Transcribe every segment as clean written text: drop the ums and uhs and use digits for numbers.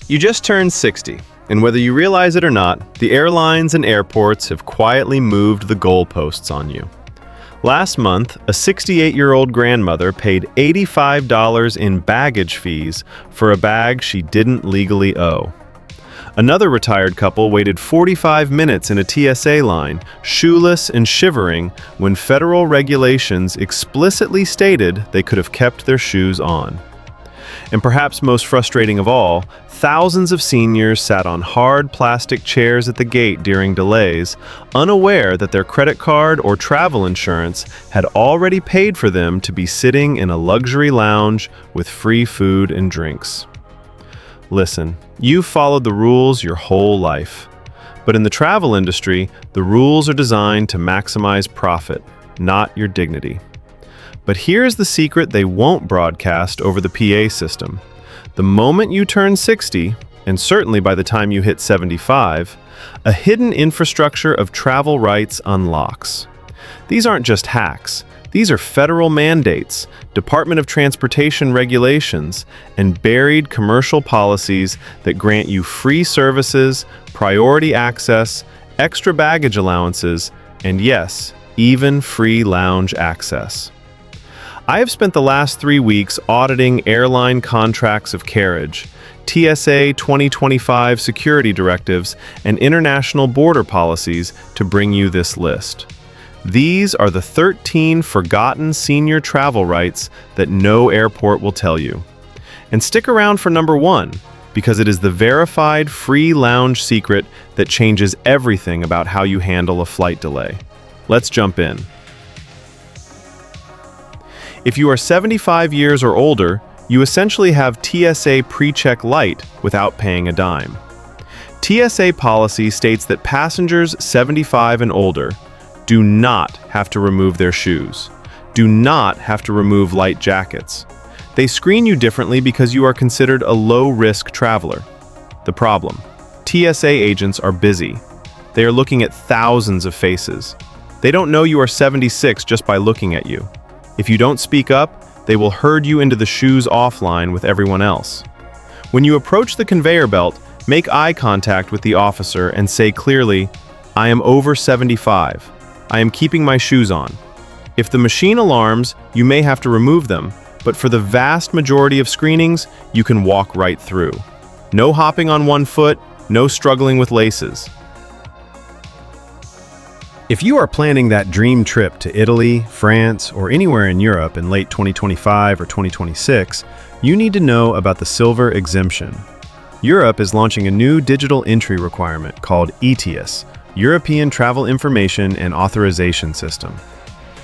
You just turned 60, and whether you realize it or not, the airlines and airports have quietly moved the goalposts on you. Last month, a 68-year-old grandmother paid $85 in baggage fees for a bag she didn't legally owe. Another retired couple waited 45 minutes in a TSA line, shoeless and shivering, when federal regulations explicitly stated they could have kept their shoes on. And perhaps most frustrating of all, thousands of seniors sat on hard plastic chairs at the gate during delays, unaware that their credit card or travel insurance had already paid for them to be sitting in a luxury lounge with free food and drinks. Listen, you've followed the rules your whole life. But in the travel industry, the rules are designed to maximize profit, not your dignity. But here's the secret they won't broadcast over the PA system. The moment you turn 60, and certainly by the time you hit 75, a hidden infrastructure of travel rights unlocks. These aren't just hacks. These are federal mandates, Department of Transportation regulations, and buried commercial policies that grant you free services, priority access, extra baggage allowances, and yes, even free lounge access. I have spent the last 3 weeks auditing airline contracts of carriage, TSA 2025 security directives, and international border policies to bring you this list. These are the 13 forgotten senior travel rights that no airport will tell you. And stick around for number 1, because it is the verified free lounge secret that changes everything about how you handle a flight delay. Let's jump in. If you are 75 years or older, you essentially have TSA PreCheck Lite without paying a dime. TSA policy states that passengers 75 and older do not have to remove their shoes, do not have to remove light jackets. They screen you differently because you are considered a low-risk traveler. The problem: TSA agents are busy. They are looking at thousands of faces. They don't know you are 76 just by looking at you. If you don't speak up, they will herd you into the shoes offline with everyone else. When you approach the conveyor belt, make eye contact with the officer and say clearly, "I am over 75. I am keeping my shoes on." If the machine alarms, you may have to remove them, but for the vast majority of screenings, you can walk right through. No hopping on one foot, no struggling with laces. If you are planning that dream trip to Italy, France, or anywhere in Europe in late 2025 or 2026, you need to know about the Silver exemption. Europe is launching a new digital entry requirement called ETIAS, European Travel Information and Authorization System.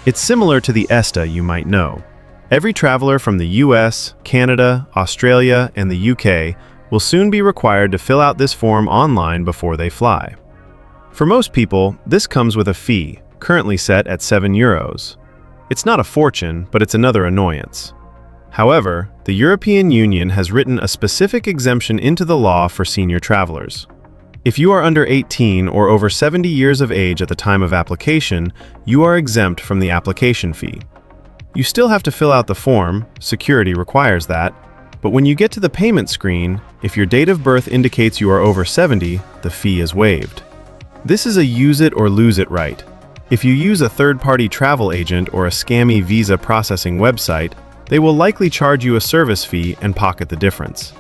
It's similar to the ESTA you might know. Every traveler from the US, Canada, Australia, and the UK will soon be required to fill out this form online before they fly. For most people, this comes with a fee, currently set at €7. It's not a fortune, but it's another annoyance. However, the European Union has written a specific exemption into the law for senior travelers. If you are under 18 or over 70 years of age at the time of application, you are exempt from the application fee. You still have to fill out the form, security requires that, but when you get to the payment screen, if your date of birth indicates you are over 70, the fee is waived. This is a use it or lose it right. If you use a third-party travel agent or a scammy visa processing website, they will likely charge you a service fee and pocket the difference.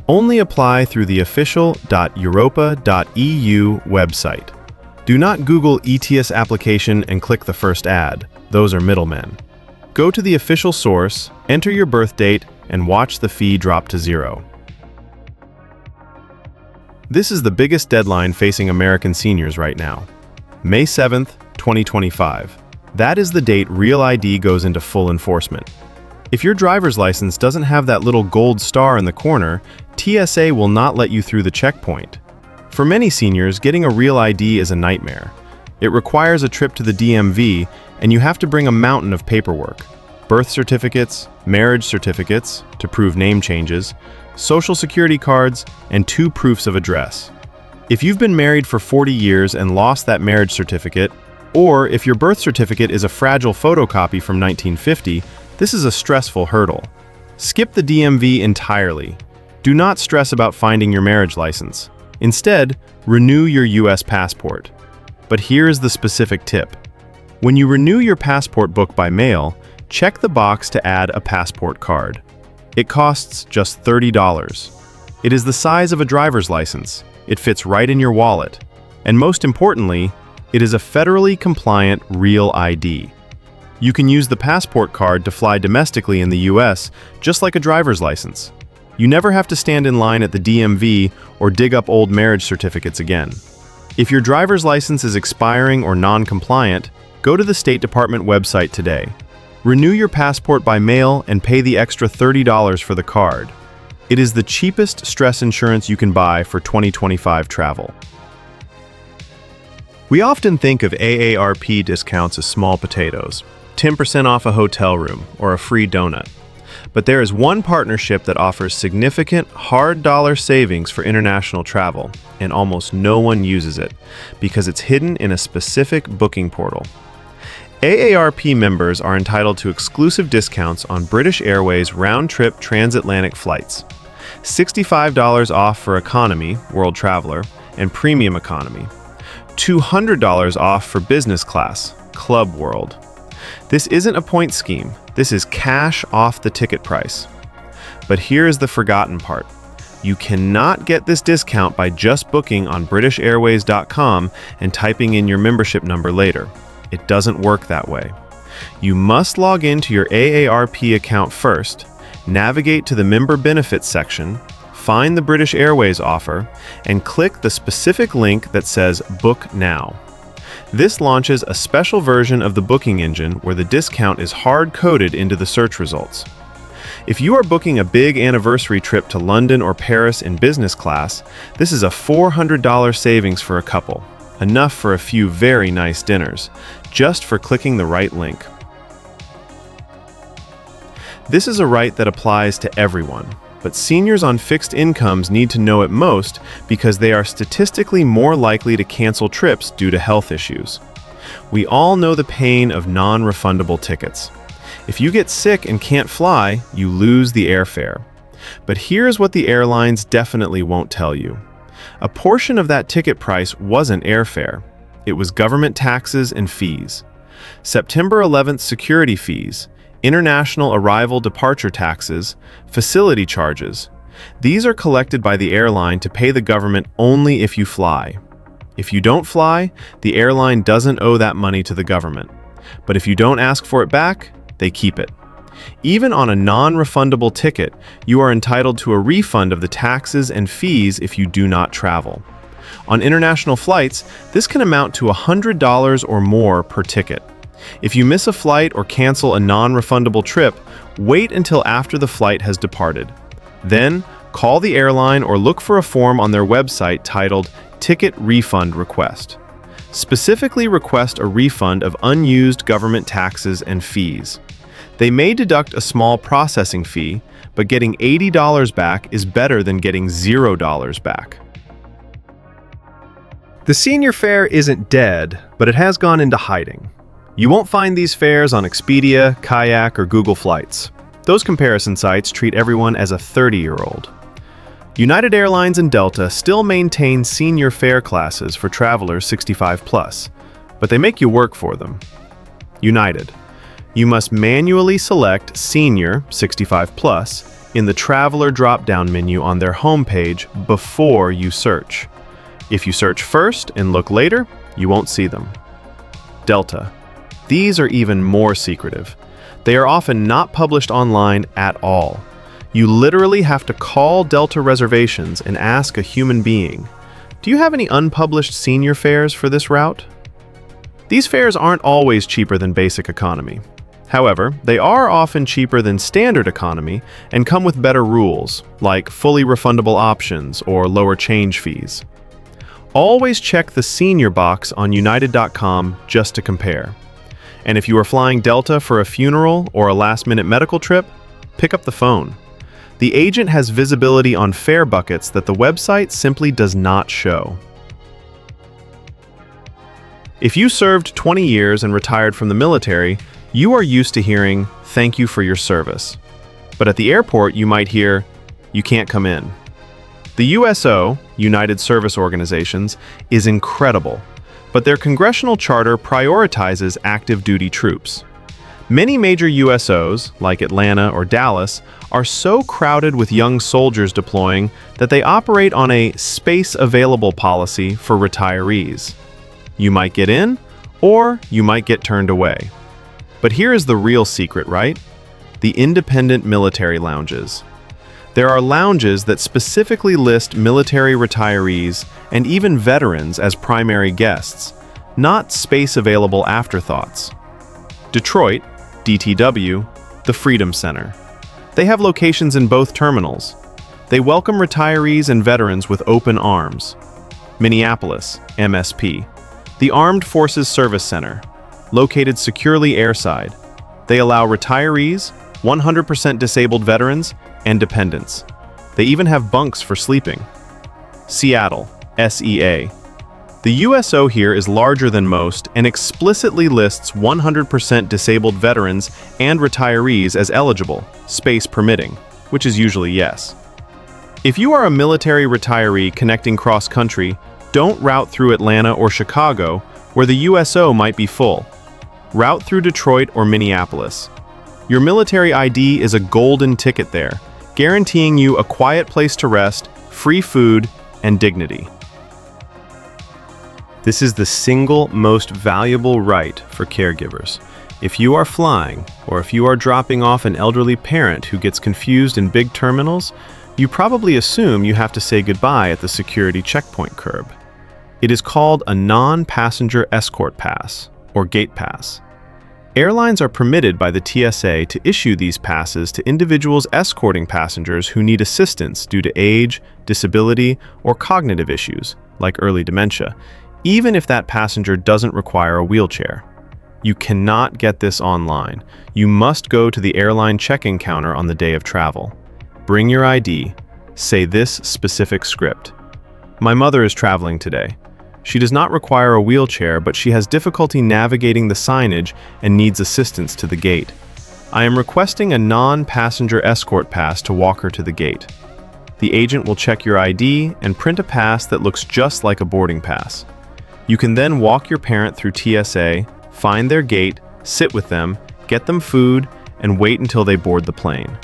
Only apply through the official.europa.eu website. Do not Google ETIAS application and click the first ad. Those are middlemen. Go to the official source, enter your birth date, and watch the fee drop to zero. This is the biggest deadline facing American seniors right now. May 7th, 2025. That is the date Real ID goes into full enforcement. If your driver's license doesn't have that little gold star in the corner, TSA will not let you through the checkpoint. For many seniors, getting a Real ID is a nightmare. It requires a trip to the DMV, and you have to bring a mountain of paperwork. Birth certificates, marriage certificates to prove name changes, social security cards, and 2 proofs of address. If you've been married for 40 years and lost that marriage certificate, or if your birth certificate is a fragile photocopy from 1950, this is a stressful hurdle. Skip the DMV entirely. Do not stress about finding your marriage license. Instead, renew your U.S. passport. But here is the specific tip. When you renew your passport book by mail, check the box to add a passport card. It costs just $30. It is the size of a driver's license. It fits right in your wallet. And most importantly, it is a federally compliant real ID. You can use the passport card to fly domestically in the U.S. just like a driver's license. You never have to stand in line at the DMV or dig up old marriage certificates again. If your driver's license is expiring or non-compliant, go to the State Department website today. Renew your passport by mail and pay the extra $30 for the card. It is the cheapest stress insurance you can buy for 2025 travel. We often think of AARP discounts as small potatoes, 10% off a hotel room or a free donut. But there is one partnership that offers significant hard dollar savings for international travel, and almost no one uses it because it's hidden in a specific booking portal. AARP members are entitled to exclusive discounts on British Airways round-trip transatlantic flights, $65 off for economy, World Traveler, and premium economy, $200 off for business class, Club World. This isn't a point scheme, this is cash off the ticket price. But here is the forgotten part. You cannot get this discount by just booking on BritishAirways.com and typing in your membership number later. It doesn't work that way. You must log into your AARP account first, navigate to the Member Benefits section, find the British Airways offer, and click the specific link that says Book Now. This launches a special version of the booking engine where the discount is hard-coded into the search results. If you are booking a big anniversary trip to London or Paris in business class, this is a $400 savings for a couple, enough for a few very nice dinners, just for clicking the right link. This is a right that applies to everyone, but seniors on fixed incomes need to know it most because they are statistically more likely to cancel trips due to health issues. We all know the pain of non-refundable tickets. If you get sick and can't fly, you lose the airfare. But here's what the airlines definitely won't tell you. A portion of that ticket price wasn't airfare. It was government taxes and fees. September 11th security fees, international arrival departure taxes, facility charges. These are collected by the airline to pay the government only if you fly. If you don't fly, the airline doesn't owe that money to the government. But if you don't ask for it back, they keep it. Even on a non-refundable ticket, you are entitled to a refund of the taxes and fees if you do not travel. On international flights, this can amount to $100 or more per ticket. If you miss a flight or cancel a non-refundable trip, wait until after the flight has departed. Then, call the airline or look for a form on their website titled Ticket Refund Request. Specifically request a refund of unused government taxes and fees. They may deduct a small processing fee, but getting $80 back is better than getting $0 back. The senior fare isn't dead, but it has gone into hiding. You won't find these fares on Expedia, Kayak, or Google Flights. Those comparison sites treat everyone as a 30-year-old. United Airlines and Delta still maintain senior fare classes for travelers 65+, but they make you work for them. United. You must manually select Senior 65+ in the Traveler drop-down menu on their homepage before you search. If you search first and look later, you won't see them. Delta. These are even more secretive. They are often not published online at all. You literally have to call Delta Reservations and ask a human being, "Do you have any unpublished senior fares for this route?" These fares aren't always cheaper than basic economy. However, they are often cheaper than standard economy and come with better rules, like fully refundable options or lower change fees. Always check the senior box on United.com just to compare. And if you are flying Delta for a funeral or a last-minute medical trip, pick up the phone. The agent has visibility on fare buckets that the website simply does not show. If you served 20 years and retired from the military, you are used to hearing, "Thank you for your service." But at the airport, you might hear, you can't come in. The USO, United Service Organizations, is incredible, but their congressional charter prioritizes active duty troops. Many major USOs, like Atlanta or Dallas, are so crowded with young soldiers deploying that they operate on a space available policy for retirees. You might get in, or you might get turned away. But here is the real secret, right? The independent military lounges. There are lounges that specifically list military retirees and even veterans as primary guests, not space-available afterthoughts. Detroit, DTW, the Freedom Center. They have locations in both terminals. They welcome retirees and veterans with open arms. Minneapolis, MSP, the Armed Forces Service Center, located securely airside. They allow retirees, 100% disabled veterans, and dependents. They even have bunks for sleeping. Seattle, SEA. The USO here is larger than most and explicitly lists 100% disabled veterans and retirees as eligible, space permitting, which is usually yes. If you are a military retiree connecting cross-country, don't route through Atlanta or Chicago, where the USO might be full. Route through Detroit or Minneapolis. Your military ID is a golden ticket there, guaranteeing you a quiet place to rest, free food, and dignity. This is the single most valuable right for caregivers. If you are flying, or if you are dropping off an elderly parent who gets confused in big terminals, you probably assume you have to say goodbye at the security checkpoint curb. It is called a non-passenger escort pass, or gate pass. Airlines are permitted by the TSA to issue these passes to individuals escorting passengers who need assistance due to age, disability, or cognitive issues, like early dementia, even if that passenger doesn't require a wheelchair. You cannot get this online. You must go to the airline check-in counter on the day of travel. Bring your ID. Say this specific script. My mother is traveling today. She does not require a wheelchair, but she has difficulty navigating the signage and needs assistance to the gate. I am requesting a non-passenger escort pass to walk her to the gate. The agent will check your ID and print a pass that looks just like a boarding pass. You can then walk your parent through TSA, find their gate, sit with them, get them food, and wait until they board the plane.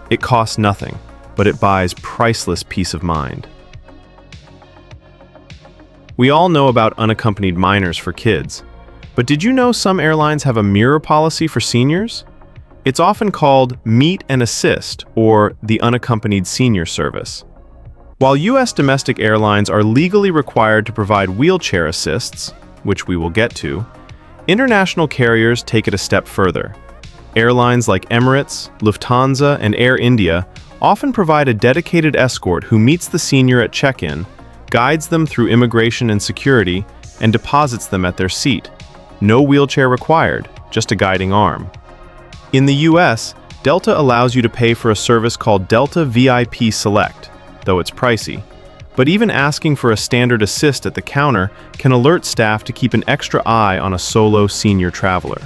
It costs nothing, but it buys priceless peace of mind. We all know about unaccompanied minors for kids, but did you know some airlines have a mirror policy for seniors? It's often called Meet and Assist, or the Unaccompanied Senior Service. While U.S. domestic airlines are legally required to provide wheelchair assists, which we will get to, international carriers take it a step further. Airlines like Emirates, Lufthansa, and Air India often provide a dedicated escort who meets the senior at check-in, guides them through immigration and security, and deposits them at their seat. No wheelchair required, just a guiding arm. In the U.S., Delta allows you to pay for a service called Delta VIP Select, though it's pricey. But even asking for a standard assist at the counter can alert staff to keep an extra eye on a solo senior traveler.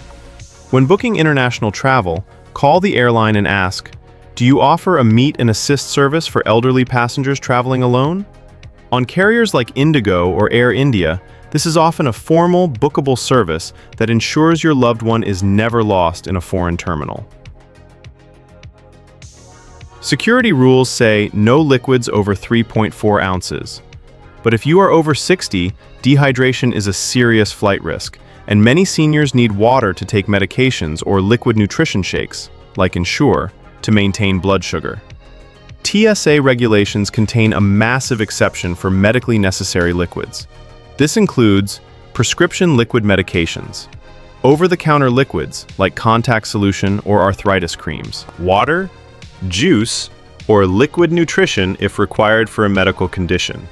When booking international travel, call the airline and ask, "Do you offer a meet and assist service for elderly passengers traveling alone?" On carriers like Indigo or Air India, this is often a formal, bookable service that ensures your loved one is never lost in a foreign terminal. Security rules say no liquids over 3.4 ounces. But if you are over 60, dehydration is a serious flight risk, and many seniors need water to take medications or liquid nutrition shakes, like Ensure, to maintain blood sugar. TSA regulations contain a massive exception for medically necessary liquids. This includes prescription liquid medications, over-the-counter liquids like contact solution or arthritis creams, water, juice, or liquid nutrition if required for a medical condition.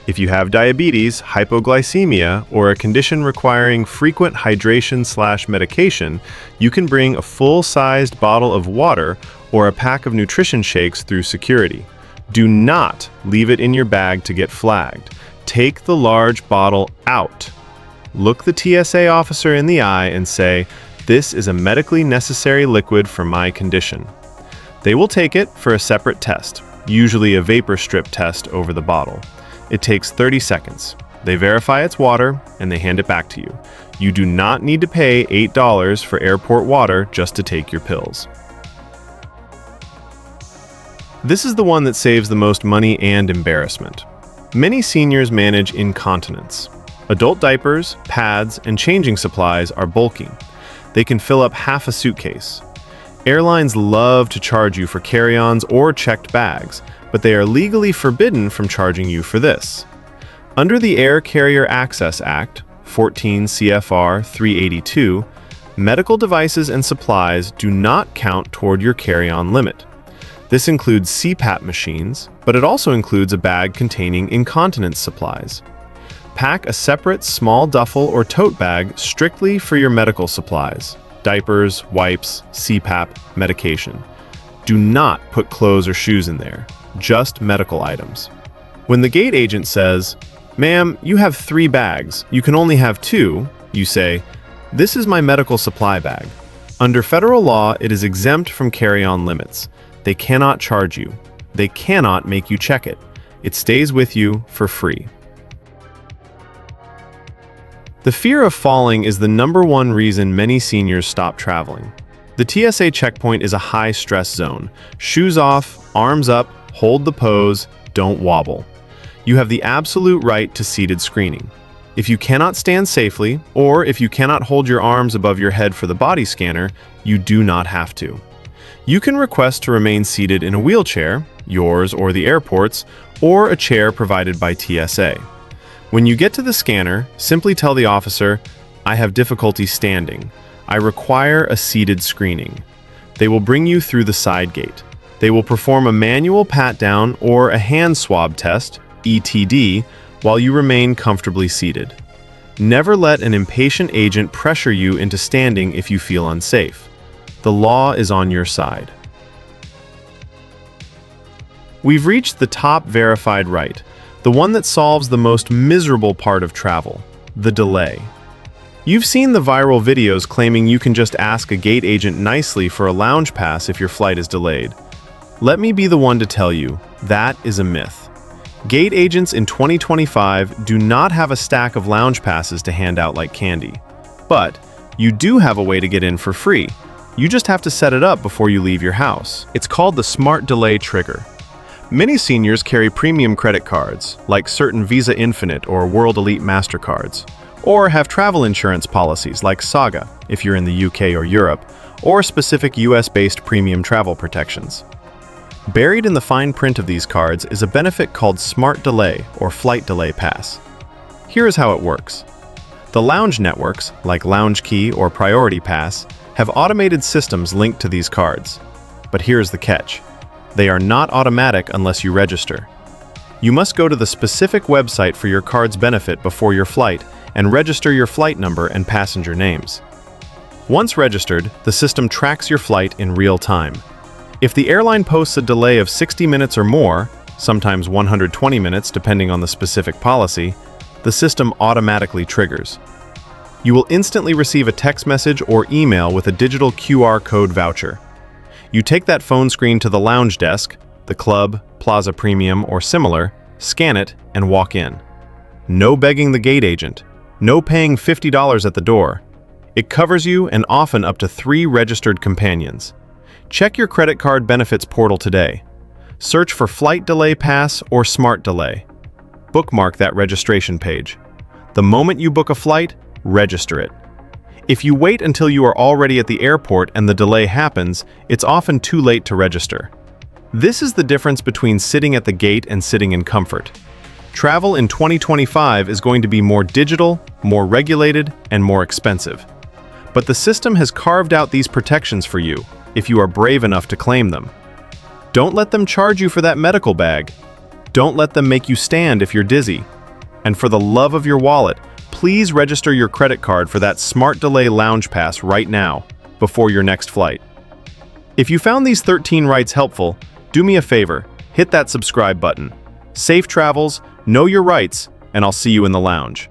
If you have diabetes, hypoglycemia, or a condition requiring frequent hydration/medication, you can bring a full-sized bottle of water or a pack of nutrition shakes through security. Do not leave it in your bag to get flagged. Take the large bottle out. Look the TSA officer in the eye and say, "This is a medically necessary liquid for my condition." They will take it for a separate test, usually a vapor strip test over the bottle. It takes 30 seconds. They verify it's water, and they hand it back to you. You do not need to pay $8 for airport water just to take your pills. This is the one that saves the most money and embarrassment. Many seniors manage incontinence. Adult diapers, pads, and changing supplies are bulky. They can fill up half a suitcase. Airlines love to charge you for carry-ons or checked bags, but they are legally forbidden from charging you for this. Under the Air Carrier Access Act, 14 CFR 382, medical devices and supplies do not count toward your carry-on limit. This includes CPAP machines, but it also includes a bag containing incontinence supplies. Pack a separate small duffel or tote bag strictly for your medical supplies, diapers, wipes, CPAP, medication. Do not put clothes or shoes in there, just medical items. When the gate agent says, "Ma'am, you have 3 bags, you can only have 2, you say, "This is my medical supply bag." Under federal law, it is exempt from carry-on limits. They cannot charge you. They cannot make you check it. It stays with you for free. The fear of falling is the #1 reason many seniors stop traveling. The TSA checkpoint is a high-stress zone. Shoes off, arms up, hold the pose, don't wobble. You have the absolute right to seated screening. If you cannot stand safely, or if you cannot hold your arms above your head for the body scanner, you do not have to. You can request to remain seated in a wheelchair, yours or the airport's, or a chair provided by TSA. When you get to the scanner, simply tell the officer, "I have difficulty standing. I require a seated screening." They will bring you through the side gate. They will perform a manual pat-down or a hand swab test, ETD, while you remain comfortably seated. Never let an impatient agent pressure you into standing if you feel unsafe. The law is on your side. We've reached the top verified right, the one that solves the most miserable part of travel, the delay. You've seen the viral videos claiming you can just ask a gate agent nicely for a lounge pass if your flight is delayed. Let me be the one to tell you, that is a myth. Gate agents in 2025 do not have a stack of lounge passes to hand out like candy. But you do have a way to get in for free. You just have to set it up before you leave your house. It's called the Smart Delay Trigger. Many seniors carry premium credit cards, like certain Visa Infinite or World Elite MasterCards, or have travel insurance policies like Saga, if you're in the UK or Europe, or specific US-based premium travel protections. Buried in the fine print of these cards is a benefit called Smart Delay or Flight Delay Pass. Here is how it works. The lounge networks, like Lounge Key or Priority Pass, have automated systems linked to these cards. But here's the catch. They are not automatic unless you register. You must go to the specific website for your card's benefit before your flight and register your flight number and passenger names. Once registered, the system tracks your flight in real time. If the airline posts a delay of 60 minutes or more, sometimes 120 minutes depending on the specific policy, the system automatically triggers. You will instantly receive a text message or email with a digital QR code voucher. You take that phone screen to the lounge desk, the club, Plaza Premium, or similar, scan it, and walk in. No begging the gate agent. No paying $50 at the door. It covers you and often up to 3 registered companions. Check your credit card benefits portal today. Search for Flight Delay Pass or Smart Delay. Bookmark that registration page. The moment you book a flight, register it. If you wait until you are already at the airport and the delay happens, it's often too late to register. This is the difference between sitting at the gate and sitting in comfort. Travel in 2025 is going to be more digital, more regulated, and more expensive. But the system has carved out these protections for you, if you are brave enough to claim them. Don't let them charge you for that medical bag. Don't let them make you stand if you're dizzy. And for the love of your wallet, please register your credit card for that Smart Delay Lounge Pass right now, before your next flight. If you found these 13 rights helpful, do me a favor, hit that subscribe button. Safe travels, know your rights, and I'll see you in the lounge.